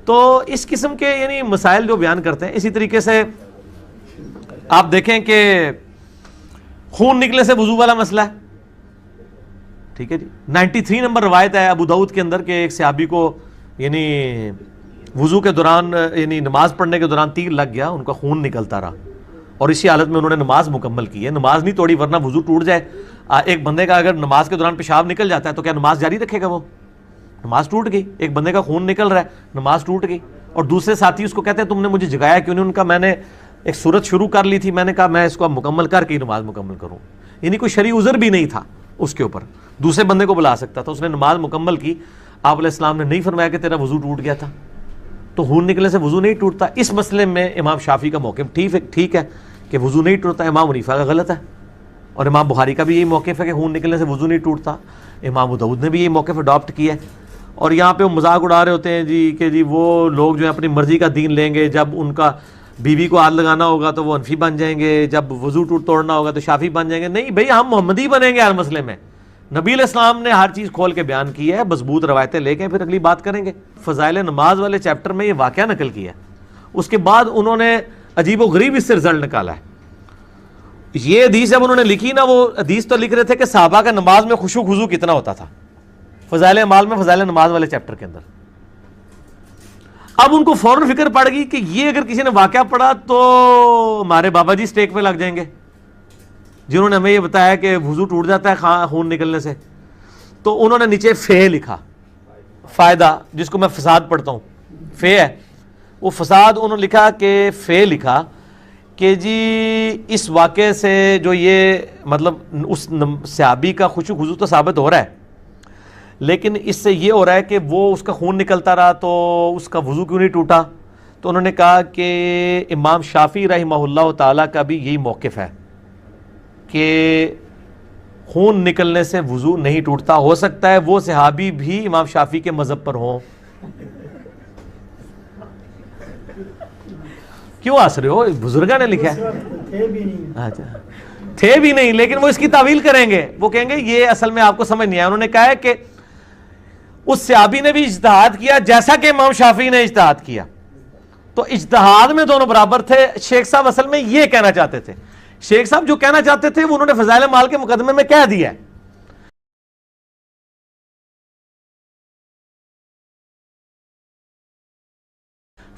تو اس قسم کے یعنی مسائل جو بیان کرتے ہیں. اسی طریقے سے آپ دیکھیں کہ خون نکلنے سے وضو والا مسئلہ ہے, ٹھیک ہے جی. 93 نمبر روایت ہے ابو داؤد کے اندر کہ ایک صحابی کو یعنی وضو کے دوران یعنی نماز پڑھنے کے دوران تیر لگ گیا, ان کا خون نکلتا رہا اور اسی حالت میں انہوں نے نماز مکمل کی ہے. نماز نہیں توڑی ورنہ وضو ٹوٹ جائے. ایک بندے کا اگر نماز کے دوران پیشاب نکل جاتا ہے تو کیا نماز جاری رکھے گا؟ وہ نماز ٹوٹ گئی. ایک بندے کا خون نکل رہا ہے, نماز ٹوٹ گئی. اور دوسرے ساتھی اس کو کہتے ہیں تم نے مجھے جگایا کیوں نہیں؟ ان کا میں نے ایک صورت شروع کر لی تھی, میں نے کہا میں اس کو مکمل کر کے ہی نماز مکمل کروں. یعنی کوئی شرعی عذر بھی نہیں تھا اس کے اوپر, دوسرے بندے کو بلا سکتا تھا. اس نے نماز مکمل کی. آپ علیہ السلام نے نہیں فرمایا کہ تیرا وضو ٹوٹ گیا تھا. تو خون نکلنے سے وضو نہیں ٹوٹتا. اس مسئلے میں امام شافعی کا موقف ٹھیک ہے کہ وضو نہیں ٹوٹتا. امام حنیفہ کا غلط ہے, اور امام بخاری کا بھی یہی موقف ہے کہ خون نکلنے سے وضو نہیں ٹوٹتا. امام ابو داؤد نے بھی یہی موقف اڈاپٹ کیا ہے. اور یہاں پہ وہ مذاق اڑا رہے ہوتے ہیں جی کہ جی وہ لوگ جو ہیں اپنی مرضی کا دین لیں گے, جب ان کا بیوی کو ہاتھ لگانا ہوگا تو وہ حنفی بن جائیں گے, جب وضو توڑنا ہوگا تو شافعی بن جائیں گے. نہیں بھئی, ہم محمدی بنیں گے ہر مسئلے میں. نبی علیہ السلام نے ہر چیز کھول کے بیان کی ہے, مضبوط روایتیں لے کے پھر اگلی بات کریں گے. فضائل نماز والے چیپٹر میں یہ واقعہ نقل کیا ہے. اس کے بعد انہوں نے عجیب و غریب اس سے رزلٹ نکالا ہے. یہ حدیث جب انہوں نے لکھی نا, وہ حدیث تو لکھ رہے تھے کہ صحابہ کا نماز میں خشوع خضوع کتنا ہوتا تھا, فضائل اعمال میں فضائل نماز والے چیپٹر کے اندر. اب ان کو فوراً فکر پڑ گئی کہ یہ اگر کسی نے واقعہ پڑھا تو ہمارے بابا جی سٹیک پہ لگ جائیں گے جنہوں نے ہمیں یہ بتایا کہ وضو ٹوٹ جاتا ہے خون نکلنے سے. تو انہوں نے نیچے فے لکھا, فائدہ, جس کو میں فساد پڑھتا ہوں, فے ہے وہ فساد. انہوں نے لکھا کہ فے لکھا کہ جی اس واقعے سے جو یہ مطلب اس صحابی کا خشوع خضوع تو ثابت ہو رہا ہے, لیکن اس سے یہ ہو رہا ہے کہ وہ اس کا خون نکلتا رہا تو اس کا وضو کیوں نہیں ٹوٹا. تو انہوں نے کہا کہ امام شافعی رحمہ اللہ تعالیٰ کا بھی یہی موقف ہے کہ خون نکلنے سے وضو نہیں ٹوٹتا. ہو سکتا ہے وہ صحابی بھی امام شافعی کے مذہب پر ہوں. کیوں ہنس رہے ہو؟ بزرگاں نے لکھا ہے. اچھا, تھے بھی نہیں, لیکن وہ اس کی تعویل کریں گے. وہ کہیں گے یہ اصل میں آپ کو سمجھ نہیں آیا. انہوں نے کہا ہے کہ اس صحابی نے بھی اجتہاد کیا جیسا کہ امام شافعی نے اجتہاد کیا, تو اجتہاد میں دونوں برابر تھے. شیخ صاحب اصل میں یہ کہنا چاہتے تھے. شیخ صاحب جو کہنا چاہتے تھے وہ انہوں نے فضائل مال کے مقدمے میں کہہ دیا ہے.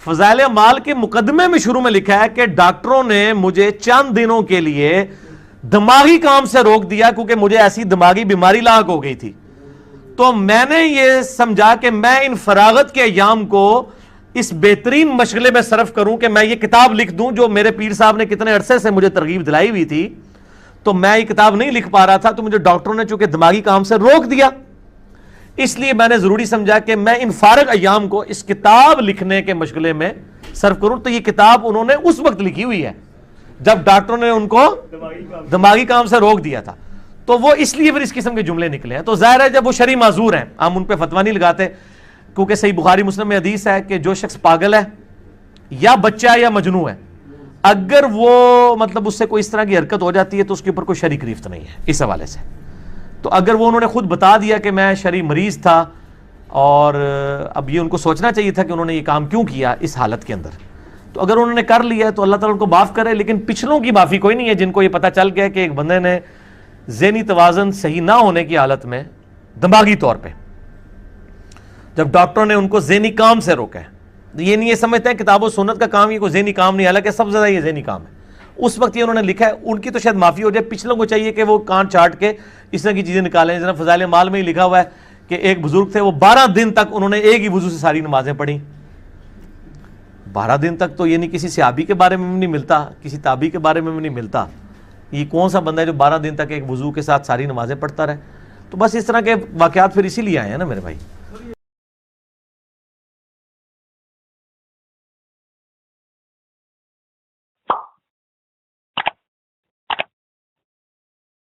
فضائل مال کے مقدمے میں شروع میں لکھا ہے کہ ڈاکٹروں نے مجھے چند دنوں کے لیے دماغی کام سے روک دیا کیونکہ مجھے ایسی دماغی بیماری لاحق ہو گئی تھی. تو میں نے یہ سمجھا کہ میں ان فراغت کے ایام کو اس بہترین مشغلے میں صرف کروں کہ میں یہ کتاب لکھ دوں جو میرے پیر صاحب نے کتنے عرصے سے مجھے ترغیب دلائی ہوئی تھی. تو میں یہ کتاب نہیں لکھ پا رہا تھا, تو مجھے ڈاکٹروں نے چونکہ دماغی کام سے روک دیا, اس لیے میں نے ضروری سمجھا کہ میں ان فارغ ایام کو اس کتاب لکھنے کے مشغلے میں صرف کروں. تو یہ کتاب انہوں نے اس وقت لکھی ہوئی ہے جب ڈاکٹروں نے ان کو دماغی کام سے روک دیا تھا. تو وہ اس لیے پھر اس قسم کے جملے نکلے ہیں. تو ظاہر ہے جب وہ شرعی معذور ہیں ہم ان پہ فتویٰ نہیں لگاتے, کیونکہ صحیح بخاری مسلم میں حدیث ہے کہ جو شخص پاگل ہے یا بچہ ہے یا مجنون ہے, اگر وہ مطلب اس سے کوئی اس طرح کی حرکت ہو جاتی ہے تو اس کے اوپر کوئی شرعی گرفت نہیں ہے اس حوالے سے. تو اگر وہ انہوں نے خود بتا دیا کہ میں شرعی مریض تھا, اور اب یہ ان کو سوچنا چاہیے تھا کہ انہوں نے یہ کام کیوں کیا اس حالت کے اندر. تو اگر انہوں نے کر لیا تو اللہ تعالیٰ ان کو معاف کرے, لیکن پچھلوں کی معافی کوئی نہیں ہے جن کو یہ پتہ چل گیا کہ ایک بندے نے ذہنی توازن صحیح نہ ہونے کی حالت میں دماغی طور پہ جب ڈاکٹروں نے ان کو ذہنی کام سے روکا ہے. یہ نہیں یہ سمجھتے ہیں کتاب و سنت کا کام یہ کوئی ذہنی کام نہیں, حالانکہ سب سے زیادہ یہ ذہنی کام ہے. اس وقت یہ انہوں نے لکھا ہے, ان کی تو شاید معافی ہو جائے, پچھلوں کو چاہیے کہ وہ کان چاٹ کے اس طرح کی چیزیں نکالیں. جناب فضائل مال میں ہی لکھا ہوا ہے کہ ایک بزرگ تھے, وہ 12 دن تک انہوں نے ایک ہی وضو سے ساری نمازیں پڑھی. 12 دن تک تو یعنی کسی صحابی کے بارے میں بھی نہیں ملتا, کسی تابعی کے بارے میں بھی نہیں ملتا. یہ کون سا بندہ ہے جو 12 دن تک ایک وضو کے ساتھ ساری نمازیں پڑھتا رہے. تو بس اس طرح کے واقعات پھر اسی لیے آئے ہیں نا میرے بھائی.